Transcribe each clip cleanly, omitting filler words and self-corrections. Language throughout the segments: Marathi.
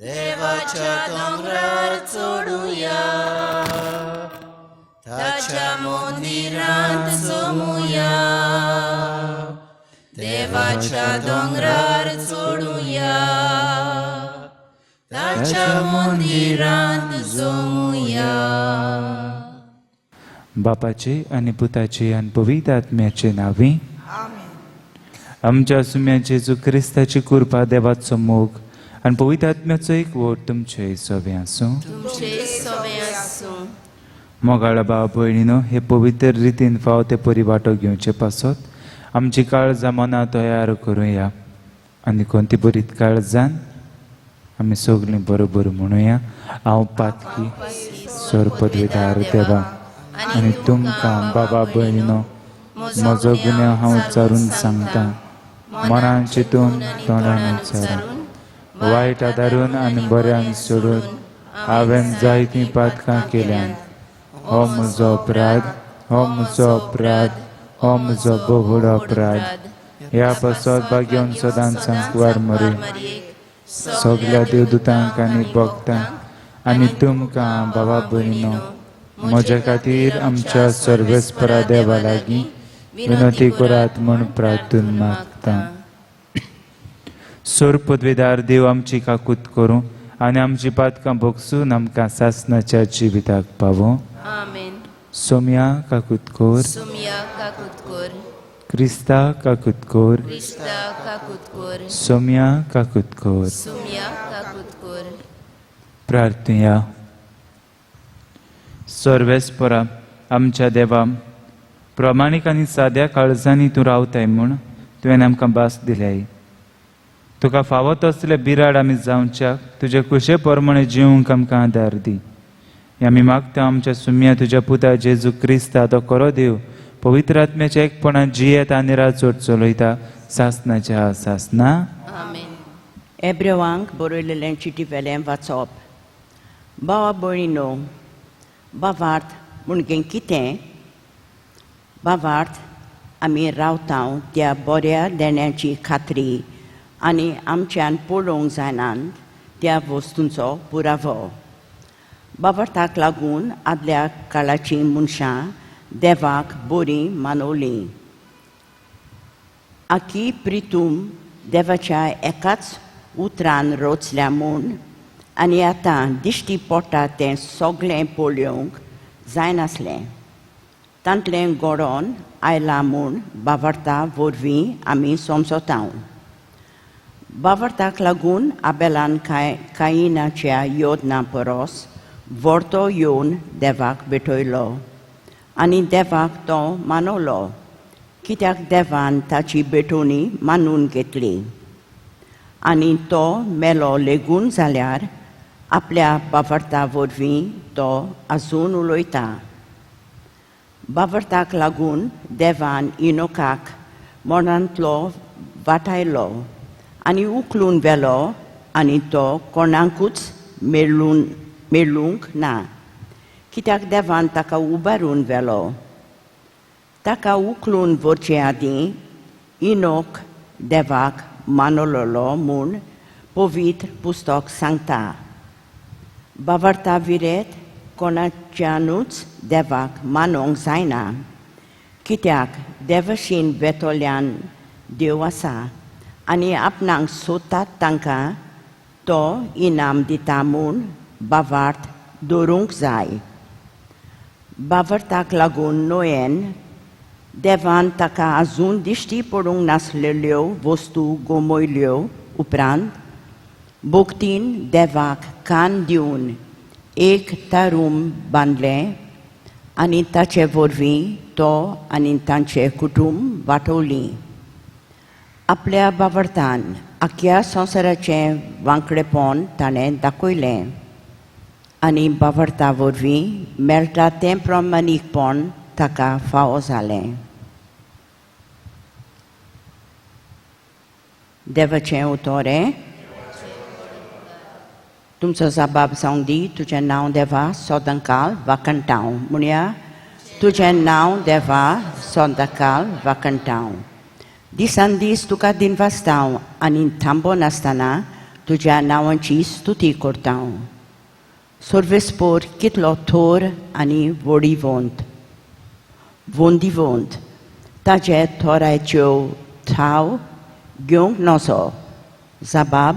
देवाच्या डोंगरार चढूया, ताच्या मंदिरांत जमुया. देवाच्या डोंगरार चढूया, ताच्या मंदिरांत जमुया. बापाचे आणि पुताचे आणि पवित्र आत्म्याचे नावे. आमच्या सुम्या जेजू क्रिस्ताची कृपा, देवाचो मोग आणि पवित्र आत्म्याचो एक वोट तुमचे सोबे आसूं. मोगाळ भाव भयणीनो, हे पवित्र रितीन फाव ते परी वाटो घेवचे पासत आमची काळजां मनां तयार करूया आनी कोणती बरीत काळजान आमी सगळीं बरोबर म्हणुया. हांव पातकी सर पदवीदार देवा आनी तुमकां बाबा भयणीनो, म्हजो गुन्यांव हांव उच्चारून सांगता. मनान चिंतून तोंडान उच्चारून वायट आदारून आनी बऱ्यांक सोडून हांवें जायतीं पातकां केल्यान. हो म्हजो अपराध, हो म्हजो अपराध, हो म्हजो बहुड अपराध. ह्या पासत भाग्योन सदांच सांकवार मरे सगळ्या देवदूतांक आनी भक्तांक आनी तुमकां बाबा भयणीनो, म्हजे खातीर आमच्या सर्वेस्परा देवा लागीं विनंती करात म्हूण प्रार्थून मागता. सोर पदवीदार देव आमची काकूत करूं आनी आमची पातकां भोगसून आमकां सासणाच्या जिविताक पावो. सोम्या काकूत कोर, क्रिस्ता काकूत कोर, सोम्या काकूत कोर. प्रार्थुया. सर्वेस्परा आमच्या देवा, प्रमाणीक आनी साद्या काळजांनी तूं रावताय म्हूण तुवें आमकां भास दिल्याय. तुका फावो तसले बिराड आमी जावच्याक तुजे कुशे प्रमाणे जिवंक आमकां आदार दी. आमी मागता आमच्या सुम्या तुज्या पुता जेजू क्रिस्ता तो खरो देव पवित्र आत्म्याच्या एकपणान जियेत आनी राजवट चलयता सासणाच्या सासना. एब्रेवांक बरयलेलें चिटी वेलें वाचप. भावा भयणीनो, भावार्थ म्हणगे कितें? भावार्थ आमी रावता त्या बऱ्या देण्याची खात्री आनी आमच्यान पळोवंक जायनात त्या वस्तूंचो पुरावो. भावार्थाक लागून आदल्या काळाची मनशां देवाक बरी मानवलीं. आखी प्रितूम देवाच्या एकाच उतरान रचल्या म्हूण आनी आतां दिश्टी पडटा तें सगळें पळोवंक जायनासलें. तांतलें घडोवन आयलां म्हूण भावार्था वरवीं आमी समजता. भावार्थाक लागून आबेलान कायनाच्या योजना परस व्हडतो येवन देवाक भेटयलो आनी देवाक तो मानवलो, कित्याक देवान ताची भेटोवणी मानून घेतली. आनी तो मेलो लेगून जाल्यार आपल्या भावार्था वरवीं तो आजून उलयता. भावार्थाक लागून देवान इनोकाक मरणांतलो वाटायलो आनी उखलून व्हेलो आनी तो कोणाकूच मेळूंक ना, कित्याक देवान ताका उबारून व्हेलो. ताका उखलून व्हरचे आदीं इनोक देवाक मानवलो म्हूण पवित्र पुस्तक सांगता. भावार्था विरेत कोणाच्यानूच देवाक मानूंक जायना, कित्याक देवाशीन वेतोल्यान देव आसा आनी आपणाक सोदतात तांकां तो इनाम दिता म्हूण भावार्थ दवरूंक जाय. भावार्थाक लागून नोयेन देवान ताका आजून दिश्टी पडूंक नासलेल्यो वस्तू गोमयल्यो उपरांत भोगतीन देवाक कान दिवन एक तारूम बांदलें आनी ताचे वरवीं तो आनी तांचें कुटूंब वाटोवलीं. आपल्या भावार्थान आख्या संवसाराचें वांकडेपण ताणें दाखयलें आनी भावार्था वरवीं मेळटा तें प्रमाणीकपण ताका फावो जालें. देवाचें उतोरें. तुमचो जबाब जावंक दी. तुजें नांव देवा सदांकाल वाकणटाव. म्हणया तुजें नांव देवा सदांकाल वाकणटाव. दिसान दीस तुका दिनवासताव आनी थांबो नासतना तुज्या नांवांची स्तुती करता सर्वेस्पोर कितलो थोर आनी वोंदिवंत ताचे थोरायच्यो ठाव घेवंक नसो जबाब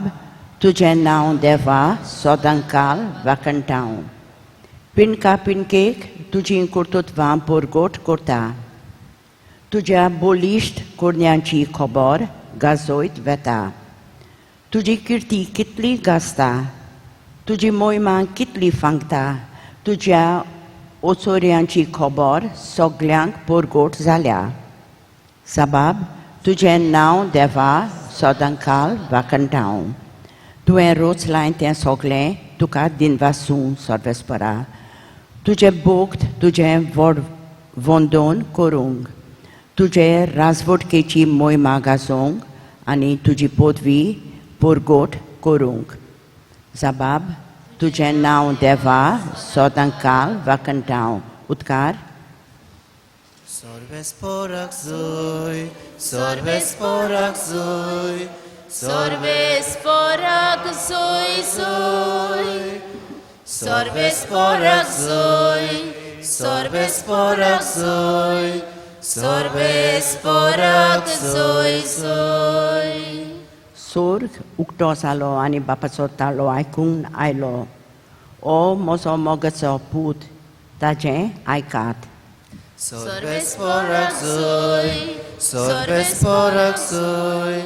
तुजें नांव देवा सोदांकाल वाखणटां पिणका पिणकेक तुजी कर्तुत्वां परगोट करता तुज्या बोलिश्ट कोडण्यांची खबर गाजोयत वेता तुजी किर्ती कितली गाजता तुजी मोहिमा कितली फांगता तुज्या ओचोऱ्यांची खबर सगल्यांक परगोट जाल्या जबाब तुजें नांव देवा सोदांकाल वाखणटां तुवें रोचलाय तें सगलें तुका दिनवासूं सर्वेस्परा तुजें बोगत तुजें वंदोन करूंक तुजे राजवटकेची मोहिमा गाजोवंक आनी तुजी पदवी परगोट करूंक जबाब तुजें नांव देवा सोदांकाल वाखणटां उद्गार Sorvesporak zoi, sorvesporak zoi, sorvesporak zoi zoi, sorvesporak zoi, sorvesporak zoi, sorvesporak zoi zoi. Sorg उक्तो जालो आनी बापाचो ताळो आयकूंक आयलो ओ म्हजो मोगाचो पूत ताजें आयकात Sorvesporak zoi, sorvesporak zoi,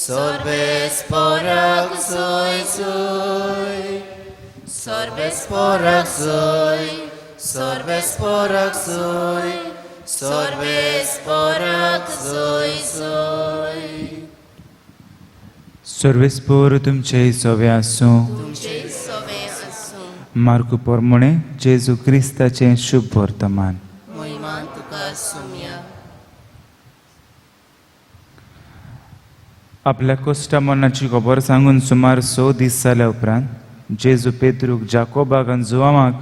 sorvesporak zoi zoi, sorvesporak zoi, sorvesporak zoi, sorvesporak zoi zoi. सर्वेस्पोर तुमचे सोवे आसूं तुमचे सोवे आसूं मार्क पोरमणे जेजू क्रिस्ताचें शुभ वर्तमान मोहिमान तुका सुम्या आपल्या कोश्टा मरणाची खबर सांगून सुमार 6 दीस जाल्या उपरांत जेजू पेद्रूक जाकोबाक आनी जोवामाक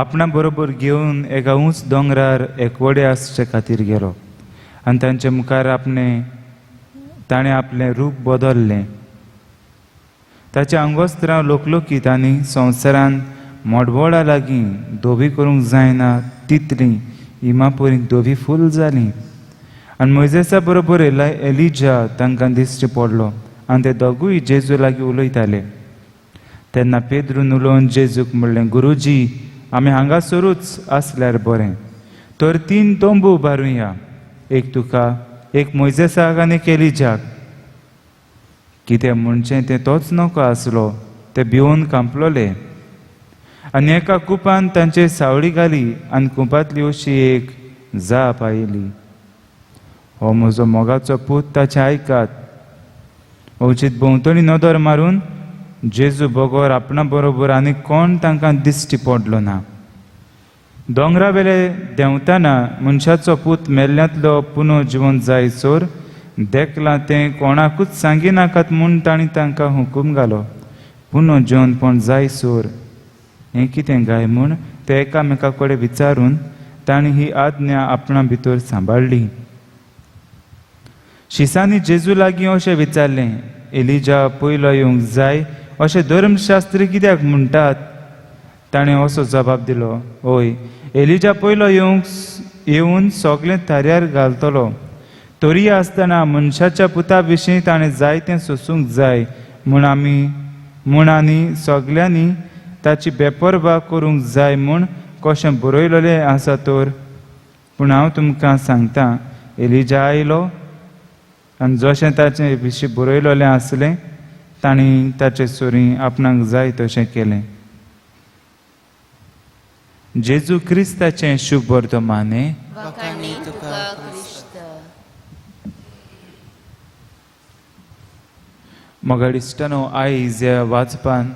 आपणा बरोबर घेवन एका उंच दोंगरार एकवडे आसचे खातीर गेलो आनी तांचे मुखार ताणें आपलें रूप बदल्लें ताच्या आंगोस्त्रां लोकलोकीत आनी संवसारान मोडवोडा लागीं धोबी करूंक जायना तितली इमापोरी धोबी फूल जाली आनी मोइजेसा बरोबर एलिजा तांकां दिश्टी पडलो आनी ते दोगूय जेजू लागीं उलयताले तेन्ना पेद्रून उलोवन जेजूक म्हणलें गुरुजी आमी हांगासरूच आसल्यार बरें तर 3 तोंबू उबारुया एक तुका एक मोइजेसाक आनी एक एलिजाक कितें म्हणचें तें तोच नको आसलो ते भिवून कांपलोले आनी एका कुपान तांचे सावळी घाली आनी कुपांतली अशी एक जाप आयली हो म्हजो मोगाचो पूत ताचें आयकात अवचीत भोंवतणी नदर मारून जेजू बगोर आपणा बरोबर आनी कोण तांकां दिश्टी पडलो ना दोंगरा वेले देंवताना मनशाचो पूत मेल्ल्यांतलो पुनो जिवंत जायसर देखलां तें कोणाकूच सांगी नाकात म्हूण तांणी तांकां हुकूम घालो पुनो जिवंतपण जायसर हें कितें गाय म्हूण ते एकामेका कडेन विचारून तांणी ही आज्ञा आपणा भितर सांबाळ्ळी शिसांनी जेजू लागीं अशें विचारलें एलिजा पयलो येवंक जाय अशें धर्मशास्त्री कित्याक म्हणटात ताणें असो जबाब दिलो ओय एलिजा पयलो येवन सगलें थाऱ्यार घालतलो तरी आसतना मनशाच्या पुता विशीं ताणें जायतें सोंसूंक जाय म्हूण आनी सगल्यांनी ताची बेपरवा करूंक जाय म्हूण कशें बरयलेलें आसा तर पूण हांव तुमकां सांगतां एलिजा आयलो आनी जशें ताचे विशीं बरयलेलें आसलें तांणी ताचे सोरी आपणाक जाय तशें केलें जेजू क्रिस्ताचें शुभ वर्तमाने वखाणी तुका क्रिस्त मोगाडिस्टानो आयज ह्या वाचपान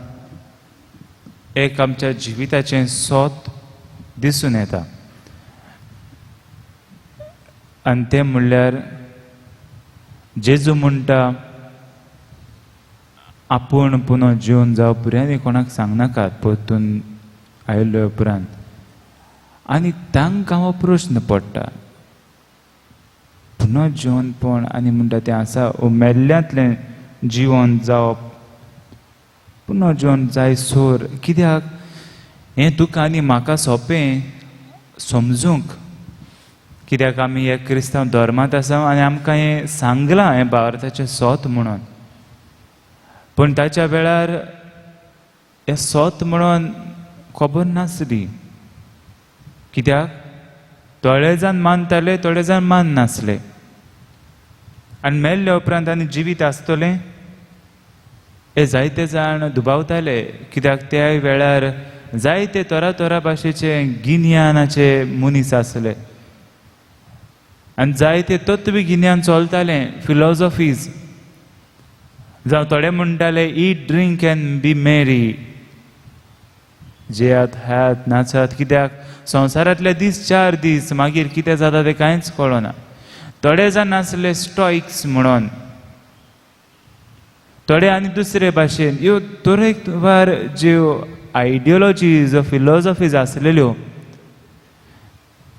एक आमच्या जिविताचें सोत दिसून येता आनी तें म्हणल्यार जेजू म्हणटा आपूण पुनो जिवन जावपुरी आनी कोणाक सांगनाकात परतून आयिल्ले उपरांत आनी तांकां हो प्रश्न पडटा पुनो जिवनपण आनी म्हणटा तें आसा मेल्ल्यांतलें जिवन जावप पुनो जिवन जाय सोर कित्याक हें तुका आनी म्हाका सोंपें समजूंक कित्याक आमी हे क्रिस्तांव धर्मांत आसा आनी आमकां हें सांगलां हें भारताचें सोत म्हणून पूण ताच्या वेळार हें सोत म्हणून खबर नासली कित्याक थोडे जाण मानताले थोडे जाण माननासले आनी मेल्ले उपरांत आनी जिवीत आसतलें हे जायते जाण दुबावताले कित्याक त्या वेळार जायते तोरा भाशेचे गिन्यानाचे मनीस आसले आनी जायते तत्व गिन्यान चलताले फिलॉसॉफीज जावं थोडे म्हणटाले ईट ड्रिंक एंड बी मेरी जेयात हात नाचात कित्याक संवसारांतले दीस 4 दीस मागीर कितें जाता तें कांयच कळना थोडे जाण आसले स्टॉइक्स म्हणून थोडे आनी दुसरे भाशेन ह्यो तरेकवार ज्यो आयडियोलॉजीज फिलॉसॉफीज आसलेल्यो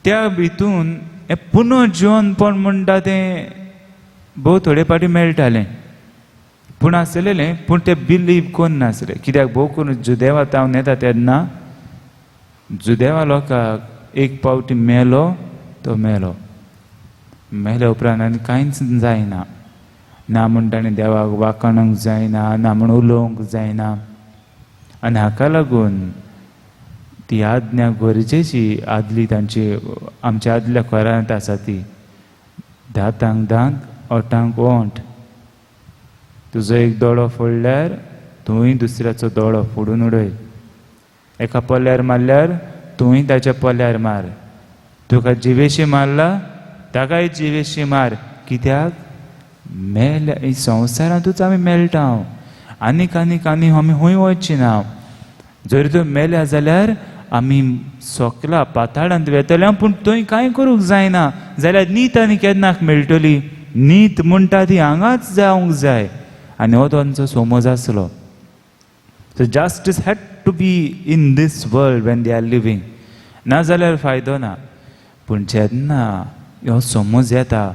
त्या भितून हें पुनर्जीवनपण म्हणटा तें भोव थोडे पाटी मेळटालें पूण आसलेलें पूण ते बिलीव करनासले कित्याक भोव करून जुदेवांत हांव येता तेन्ना जुदेवा लोकांक एक पावटी मेलो तो मेलो मेले उपरांत आनी कांयच जायना ना म्हण ताणें देवाक वाखाणूंक जायना ना म्हण उलोवंक जायना आनी हाका लागून ती आज्ञा गरजेची आदली तांची आमच्या आदल्या घरांत आसा ती दांतांक दांत ओठांक ओंठ तुजो एक दोळो फोडल्यार तुंय दुसऱ्याचो दोळो फोडून उडय एका पोल्यार मारल्यार तुंय ताच्या पोल्यार मार तुका जिवेशी मारला ताकाय जिवेशी मार कित्याक मेल्या संवसारांतूच आमी मेळटा आनीक आमी खंय वचची ना जरी तूं मेल्या जाल्यार आमी सोकला पाताळांत वेतले पूण थंय कांय करूंक जायना जाल्यार न्हीद आनी केन्नाक मेळटली न्हीद म्हणटा ती हांगाच जावंक जाय आनी हो तांचो समज आसलो so justice had to be in this world when they are living ना जाल्यार फायदो ना पूण जेन्ना हो समज येता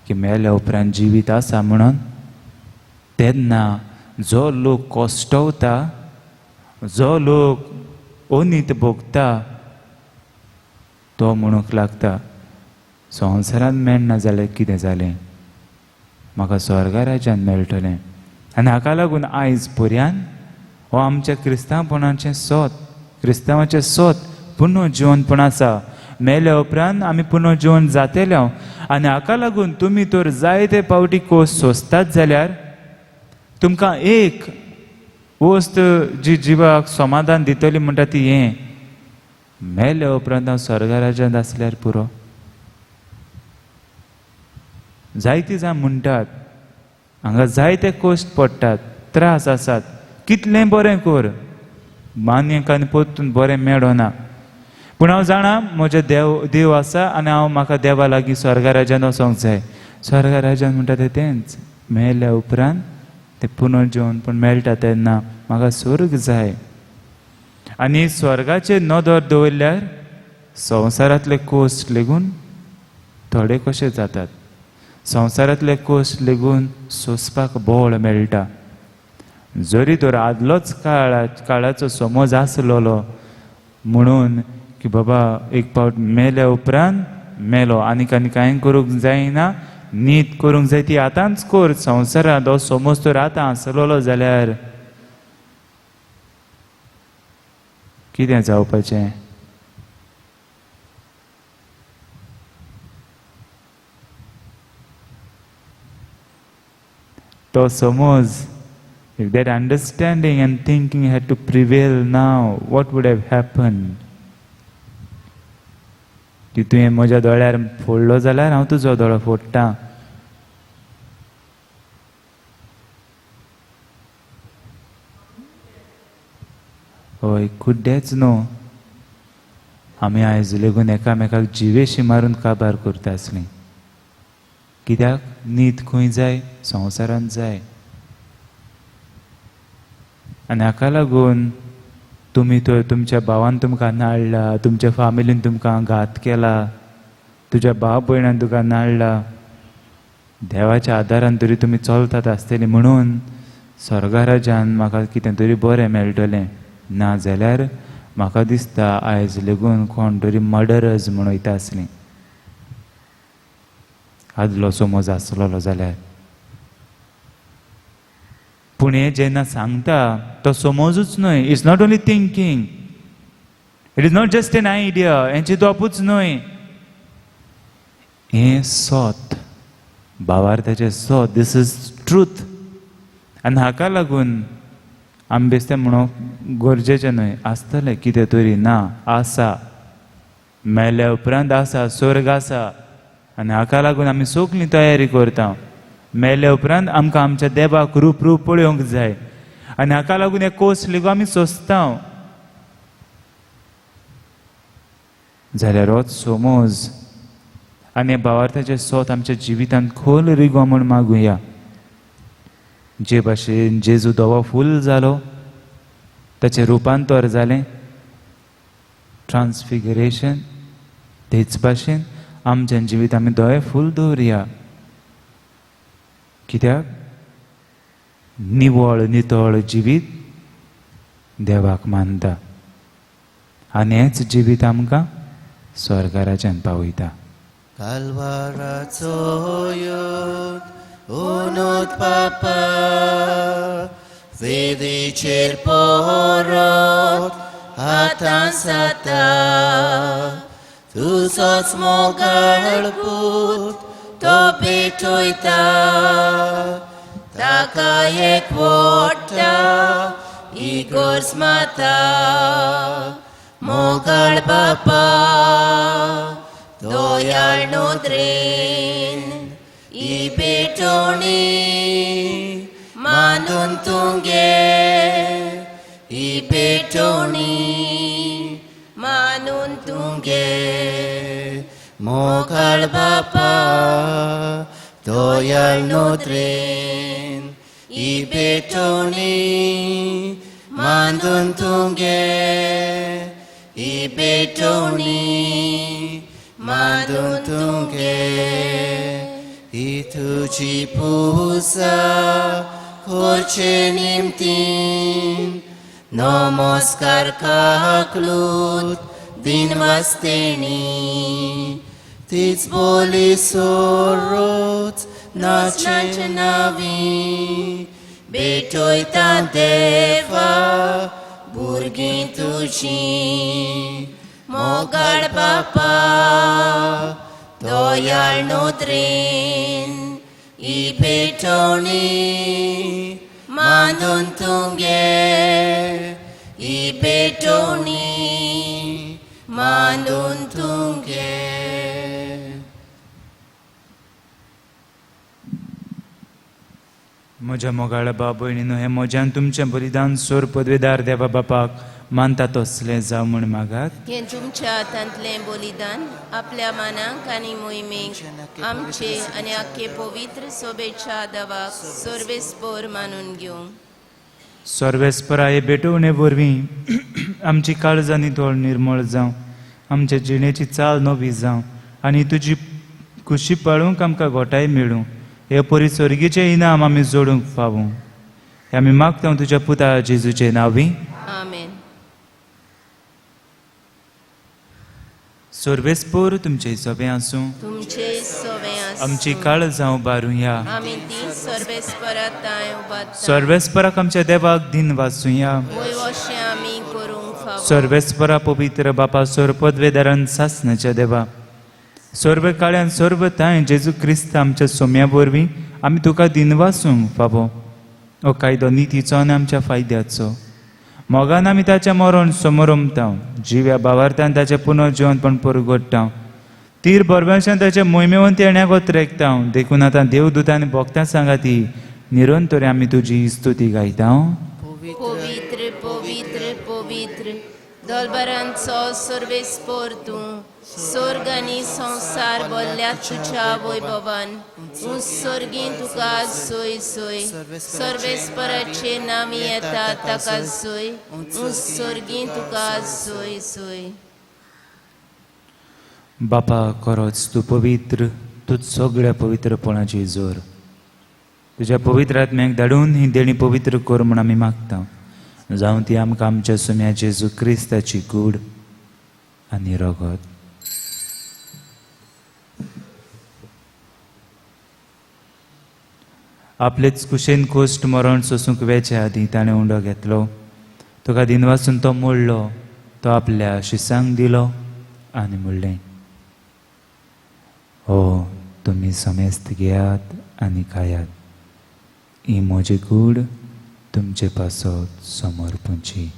की मेल्या उपरांत जिवीत आसा म्हणून तेन्ना जो लोक कोश्टवता जो लोक अनीत भोगता तो म्हणूंक लागता संवसारांत मेळना जाल्यार कितें जालें म्हाका स्वर्गा राज्यांत मेळटलें आनी हाका लागून आयज पर्यान हो आमच्या क्रिस्तांवपणाचें सोत क्रिस्तांवाचें सोत पुनर्जीवनपण आसा मेल्या उपरांत आमी पुनर्जीवन जातले आनी हाका लागून तुमी तर जायते पावटी कोस सोंसतात जाल्यार तुमकां एक वस्त जी जिवाक समाधान दितली म्हणटा ती हें मेल्या उपरांत हांव स्वर्गा राज्यांत आसल्यार पुरो जायतीं जाण म्हणटात हांगा जायते कोश्ट पडटात त्रास आसात कितलें बरें कर मान्यक आनी पोत्तून बरें मेळना पूण हांव जाणा म्हजे देव आसा आनी म्हाका देवा लागीं स्वर्गा राज्यांत वचोंक जाय स्वर्गा राज्यांत म्हणटा तेंच मेल्या उपरांत तें पुनर्जीवन पण मेळटा तेन्ना म्हाका स्वर्ग जाय आनी स्वर्गाचेर नदर दवरल्यार संवसारांतले कोश्ट लेगून थोडे कशे जातात संवसारांतले कोश्ट लेगून सोंसपाक बळ मेळटा जरी तर आदलोच काळाचो समज आसलोलो म्हणून की बाबा एक पावट मेल्या उपरांत मेलो आनीक कांय करूंक जायना न्हीद करूंक जाय ती आतांच कर संवसारांत हो समज तर आतां आसलोलो जाल्यार कितें जावपाचें तो समज if that understanding and thinking had to prevail now what would have happened की तुवें म्हज्या दोळ्यार फोडलो जाल्यार हांव तुजो दोळो फोडटां हय कुड्डेच न्हू आमी आयज लेगून एकामेकाक जिवेशी मारून काबार करता आसलीं कित्याक न्हीद खंय जाय संवसारांत जाय आनी हाका लागून तुमी तर तुमच्या भावान तुमकां नाडला तुमच्या फामिलीन तुमकां घात केला तुज्या भाव भयणान तुका नाडला देवाच्या आदारान तरी तुमी चलतात आसतलीं म्हणून स्वर्गा राज्यान म्हाका कितें तरी बरें मेळटलें ना जाल्यार म्हाका दिसता आयज लेगून कोण तरी मर्डरर्स म्हूण वयता आसलीं आदलो समज आसलोलो जाल्यार पूण हें जेन्ना सांगता तो समजूच न्हय it's not only thinking it is not just an idea हें चिंतपूच न्हय हें सोत भावार्थाचें सोत दीस इज ट्रूथ आनी हाका लागून आमी बेश्टें म्हणून गरजेचें न्हय आसतलें कितें तरी ना आसा मेल्या उपरांत आसा स्वर्ग आसा आनी हाका लागून आमी सगळीं तयारी करता मेल्या उपरांत आमकां आमच्या देवाक रूप पळोवंक जाय आनी हाका लागून हे कोर्स लेगो आमी सोंसता जाल्यार होच समज आनी भावार्थाचें सोत आमच्या जिवितांत खोल रिगो म्हूण मागुया जे भाशेन जेजू धवो फूल जालो ताचें रुपांतर जालें ट्रान्सफिगरेशन तेच भाशेन आमच्या जिवीत आमी दोळे फूल दवरया कित्याक निवळ नितळ जिवीत देवाक मानता आनी हेंच जिवीत आमकां स्वर्गा राज्यांत पावयता Kalvaraco jött, unott papa, védítsért porrot, hátán szata, tuszatsz magalput, topítujta, takajek vorta, igorz mata, mogal papa, Dojalno drin, I betoni, mandun tunge, I betoni, manun tunge, mogal bapa, dojalno drin, I betoni, mandun tunge, I betoni, Madun tunge, I tuci pusa, korcenim tin, nomoskar kaklut, din vasteni, tic boli sorot, navi, betoita deva, burgin tuci, Mogal papa, dojalno drin, I betoni, mandun tunge, I betoni, mandun tunge. म्हज्या मोगाळ बाब भयणीनो हें म्हज्यान तुमचें बलिदान सोर पदवेदार देवा बापाक मानता तसलें जावं म्हूण मागात हे तुमच्या हातांतलें बलिदान आपल्या मानाक आनी मोहिमेक आमचे आनी आख्खे पवित्र सोबेच्या देवाक सर्वेस्पोर मानून घेवंक सर्वेस्परा हे भेटोवणे वरवीं आमची काळजां नितळ निर्मळ जावं आमच्या जिणेची चाल नवी जावं आनी तुजी खुशी पाळूंक आमकां घोटाय मेळूं हे परी स्वर्गीचें इनाम आमी जोडूंक फावूं हे आमी मागता तुज्या पुता जेजूचे नांवी आमेन सर्वेस्पोर तुमचे सोबे आसूं तुमचे सोवे आमची काळजां उबारुया आमी ती सर्वेस्पराताय उबारता सर्वेस्पराक आमच्या देवाक दिन वाचुया वय अशें आमी करूंक फावो सर्वेस्परा पवित्र बापा सोर पदवेदारान सासणाच्या देवा सर्व काळ्यान सर्व ताय जेजू क्रिस्त आमच्या सोम्या वरवीं आमी तुका दिन वाचूंक फावो हो कायदो नितीचो आनी आमच्या फायद्याचो मोगान आमी ताचें मरण समोरमता जिव्या भावार्थान ताचें पुनर्जिवनपण परगट्टा तीर बरब्याशान ताचे मोहिमेवंत येण्याक रेखता देखून आतां देवदूत आनी भक्तां सांगाती निरंतर आमी तुजी स्तुती गायता पवित्र पवित्र पवित्र दोलबारांचो सर्वेस्पोर तूं स्वर्ग आनी संवसार बोल्ल्या तुज्या वैभवान उत्सर्गीन तुका सोय सोय सर्वेस्पराचे नामी येता ताका सोय उत्सर्गीन तुका सोय सोय बापा खरोच तूं पवित्र तूं सगळ्या पवित्रपणाची जोर तुज्या पवित्र आत्म्याक धाडून ही देणी पवित्र कर म्हूण आमी मागता. जावं ती आमकां आमच्या सुम्या जेजू क्रिस्ताची कूड आनी रगत. आपलेच कुशेन कोश्ट मरण सोसूंक वेचे आदीं ताणें उंडो घेतलो. तुका दिनवासून तो मोडलो, तो आपल्या शिसांक दिलो आनी म्हणलें, हो तुमी समेस्त घेयात आनी खायात. ही म्हजी कूड तुमचे पासत समर्पणची.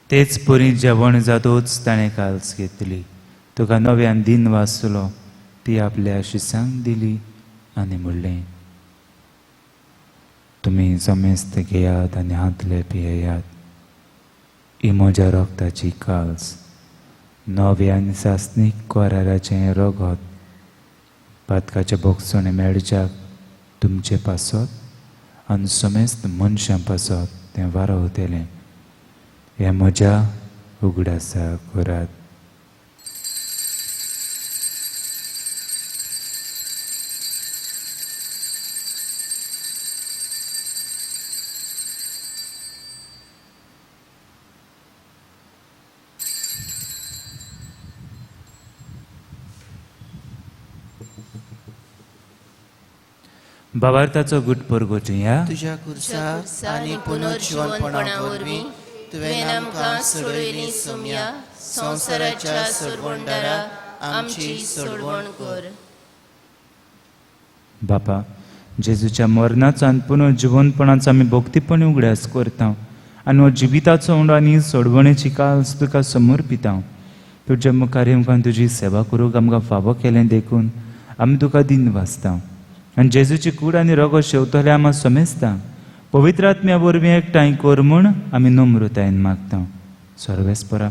तेच परी जेवण जातोच ताणें काल्स घेतली. तुका नव्यान दिन वाचलो, ती आपल्या शिसांक दिली आनी म्हणलें, तुमी समेस्त घेयात आनी हातले पियेयात. ही म्हज्या रगताची काल्स, नवे आनी सासणीक कोराराचें रगत. पातकाचे बोगसोणे मेळच्याक तुमचे पासत आनी समेस्त मनशां पासत तें वारवतलें. हें म्हज्या उगडासा करात. भावार्थाचो गुट परगोटया. तुझ्या कुर्सा आनी पुनर्जीवनपणा वरवीं तुवें आमकां सोडयली सुम्या संवसाराच्या सोडवणदारा आमची सोडवण कर. बापा, जेजूच्या मरणाचो आनी पुनर्जीवनपणाचो आमी भोक्तीपणी उगड्यास करता आनी हो जिविताचो उंडो आनी सोडवणेची काल्स तुका समर्पिता. तुज्या मुखार आमकां तुजी सेवा करूंक आमकां फावो केलें देखून आमी तुका दिन वाचता. आनी जेजूची कूड आनी रगत शेवतले आमी समेस्ता. पवित्र आत्म्या वरवीं एकठांय कर म्हूण आमी नम्रतायेन मागता. सर्वेस्परा,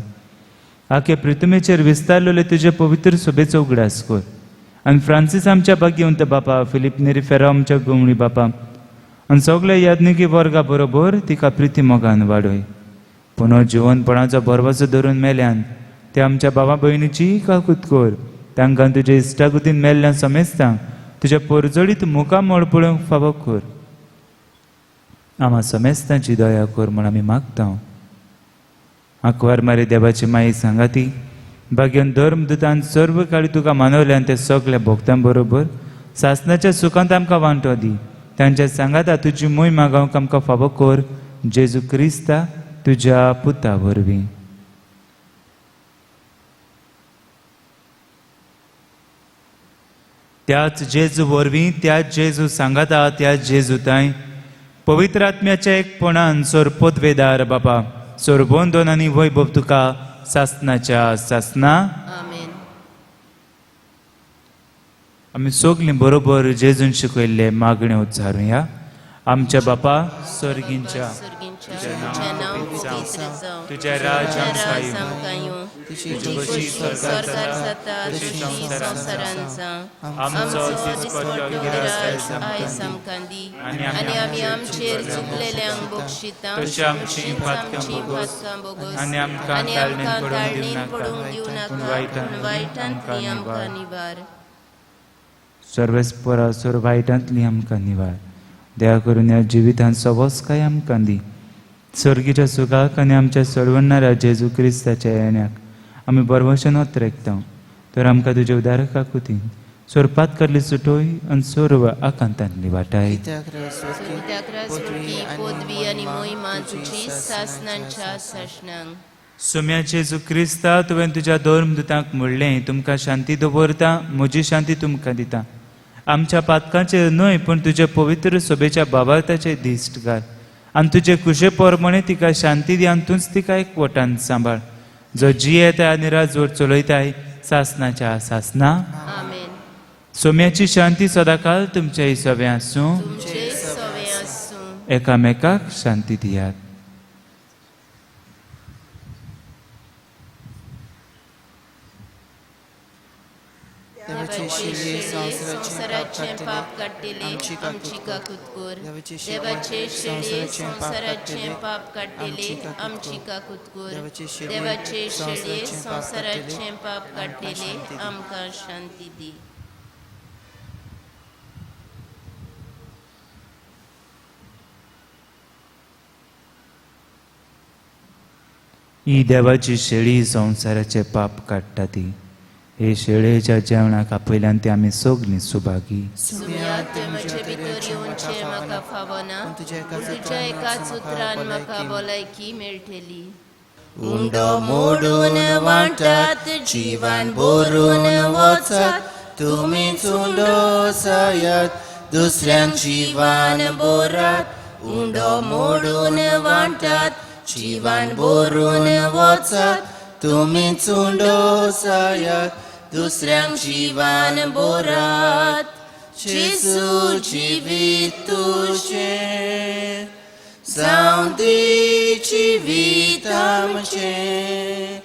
आखे पृथ्वीचेर विस्तारलेले तुजे पवित्र सभेचो उगडास कर. आनी फ्रांसीस आमच्या भाग्यवंत बापा, फिलीप नेरी फेरा आमच्या गवळी बापा आनी सगळ्या याज्ञिकी वर्गा बरोबर तिका प्रिती मोगान वाडय. पुनर्जीवनपणाचो बरवासो धरून मेल्यान ते आमच्या भावा भयणीची काकूत कर. तांकां तुज्या इश्टागतीन मेल्ल्या समेस्तां तुज्या परजडीत मुखार मळपळूंक फावो कर. आम्हा समेस्तांची दया कर म्हूण आमी मागता. आंकवार मारी देवाची माई सांगाती भाग्यान धर्मदुतान सर्व काळी तुका मानवल्यान ते सगळ्या भक्तां बरोबर सासणाच्या सुखांत आमकां वांटो दी. तांच्या सांगाता तुजी मोय मागोवंक आमकां फावो कर. जेजू क्रिस्ता तुज्या पुता वरवीं. त्याच जेजू वरवीं, त्याच जेजू सांगाता, त्याच जेजू ताय पवित्र आत्म्याच्या एकपणान सोरपोतवेदार बापा, सोरबोंदोन आनी वैभव तुका सासणाच्या सासना. आमेन. आमी सगळीं बरोबर जेजून शिकयल्ले मागणे उच्चारुया. आमच्या बापा स्वर्गींच्या, तुजें नांव पुजीत जावं, तुजें राज आमकां आमकां येवं, तुजी तुजी स्वर्गार जाता तशी संवसारांत जावं. आमचो दिसपट्टो गिराय आयज आमकां दी आनी आमी आमचेर चुकलेल्यांक बक्षिता तशी आमची पातकां बोगोस आनी आमकां ताळणीन पडूंक दिवं नाका, पूण वायटांतली आमकां निवार. सर्वेस्परा सोर वायटांतली आमकां निवार. दया करून ह्या जिवितांत सवस काय आमकां दी. सर्गीच्या सुखाक आनी आमच्या सोडवणाऱ्या जेजू क्रिस्ताच्या येण्याक आमी बरवशेन वतरेकता. तर आमकां तुज्या उदारक काकुतीन सोरपात करली सुटोय आनी सोर्व आकांतांतली वाटाय. पदवी आनी मोहिमा तुजी सासणांच्या सासणांक. सुम्या जेजू क्रिस्ता, तुवें तुज्या धर्मदुतांक म्हणलें, तुमकां शांती दवरता, म्हजी शांती तुमकां दिता. आमच्या पातकांचेर न्हय पूण तुज्या पवित्र सभेच्या बाबार्थाचेर दिश्ट घाल आनी तुजे कुशे पोरमणे तिका शांती दी आनी तूंच तिका एकवटान सांबाळ. जो जियेता आनी राजवट चलयताय सासणाच्या सासना. आमेन. सोम्याची शांती सदांकाळ तुमच्या हिसोबे आसूं. तुमचे सवे आसूं. एकामेकाक शांती दियात. शेळे संसाराचे पाप काढलेले आमची काकूत कोर देवाचे शेळे संसाराचे पाप काढलेले आमची काकूत कोर देवाचे शेळे संसाराचे पाप काढलेले आमकां शांती दी. ही देवाची शेळी संसाराचे पाप काडटा ती. हे शेळेच्या जेवणाक आपयल्यान ती आमी सगळीं सुभागी. सुम्यात म्हजे भितर येवचे म्हाका फावना तुज्या एकाच उतरान म्हाका भलायकी मेळटली. उंडो मोडून वाटात जीवन भरून वचात तुमीच उंडो सायात दुसऱ्यांक जीवन बोरात. उंडो मोडून वाटात जीवन भरून वचात तुमीच उंडो सायात दुसऱ्यांक जीवन बोरात. जेजू जिवीत तुजें जावं दी जिवीत आमचें.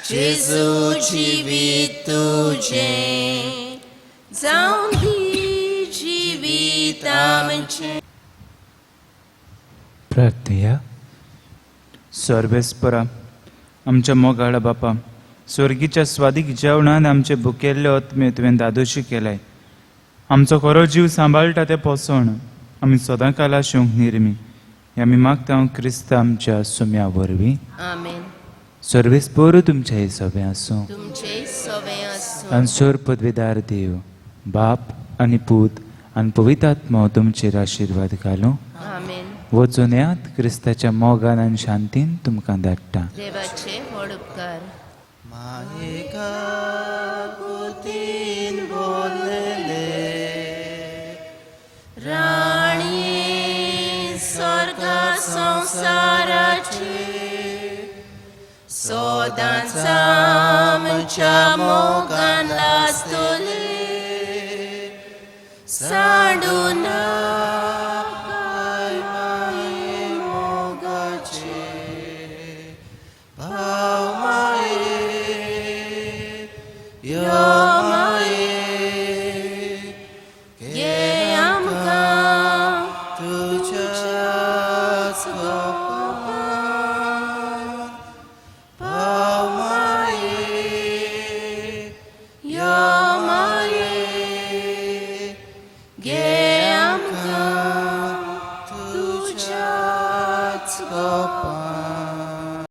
जेजू जिवीत तुजें जावं दी जिवीत आमचें. प्रार्थया. सर्वेस्परा आमच्या मोगाळ बापा, स्वर्गीच्या स्वादीक जेवणान आमचे भुकेल्ले आत्मे तुवें दादोशी केलाय. आमचो खरो जीव सांबाळटा ते पोसण आमी सदां काला शिवंक निर्मी. आमी मागता क्रिस्त आमच्या सुम्या वरवीं. आमेन. सर्वेस्पर तुमच्या हे सवे आसूं. तुमचे सवे आसूं. तांचोर पदवीदार देव बाप आनी पूत आनी पवित्र आत्मा तुमचेर आशिर्वाद घालूं. आमेन. वचून येयात क्रिस्ताच्या मोगान आनी शांतीन तुमकां धाडटा. देवाचे व्हड उपकार. मायेका कुतीन बोलले राणी स्वर्गा संसाराचे सोदांच आमच्या मोगान लाजतले सांडून यो